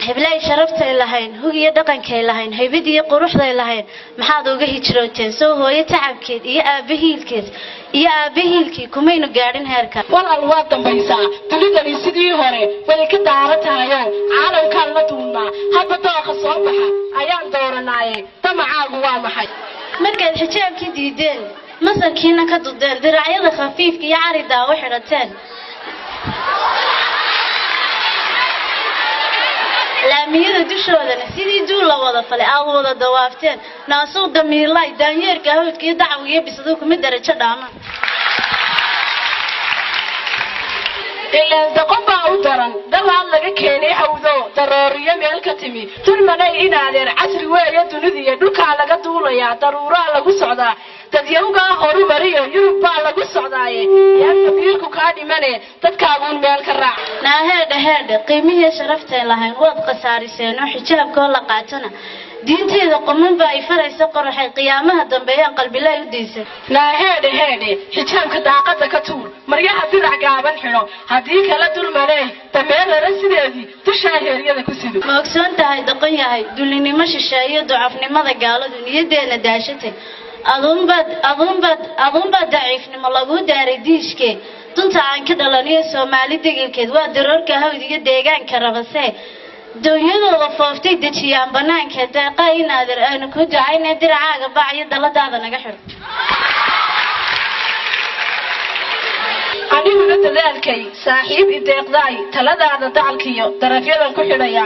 هبلاي شرفت اللهين هو يدقن كيلهين هيبدي قروح اللهين محاض وجهي شروتين سو هو يتعب كيد يا بهيلكيد يا بهيلكي كمينو قاعدين هركا والألواد دمبيسا تريدني سيدي هوري ولك دارتها يوم عالم كان لدونا هذا طاقة صباحا أيام دورناي تمعاق وامحي مركز حجاب كديدين مثلا كينا كدودين دراعية خفيف كي عارضة وحرتين laamiyada dushooda sidii duul la wada falay aad wada dawaafteen naasoo damiirlay daanyeerka hawdka iyo dacwiga bisadu kuma darajo dhaama ilaa daqoba u daran dalaal laga keenay hawdo darooriyo meel ka timi tulmanay inaadeen casri weeye dunida dhulka laga duulaya daruura lagu socdaa tadyawga horumariyo Yurub baa lagu socdaaye yaa kabiirku ka dhimane dadkaagun meel ka raac naaheedha qiimihii sharaftay lahayn wad qasaariseen oo xijaabka la qaatana diinteeda qoman baa ay faraysa qorxay qiyaamaha dambeeyaan qalbilaay u diisay naaheedha xijaabka daaqada ka tuur maryaha dirac gaaban xiro hadii kala dulmanay tameerara sideedii tushaa heeriyada ku sido ma ogsoon tahay daqan yahay dulinimo shisheeyo ducafnimada gaaladu niyadeena daashatay أظن ضعيف نملقو داري ديشكي دونتا عن كده لانيه سومالي ديجلكيد وادروركا هاودي ديغان كرابسي دنيادو لفوفتي دجيان بنانكا داقاي نادر انا كودو عينا درعاقا باعي دلدادا نغا خير aniguna dadaalkay saaxiib ideeqday taladaada dacalkiyo darafyadan ku xidhaya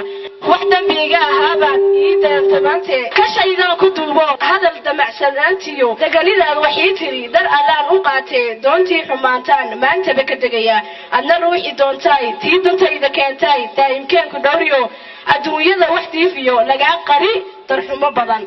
wax dambiga ahaabad iidaantamaante ka shaydan ku dulmo hadal damacsanaantiyo dagalidaad waxii tiri dar allaan u qaatee doontii xumaantaan maanta ka degaya adna ruuxi doontay tii dantayda keentay daa'imkeenku dhowriyo adduunyada wax diifiyo laga qari darxumo badan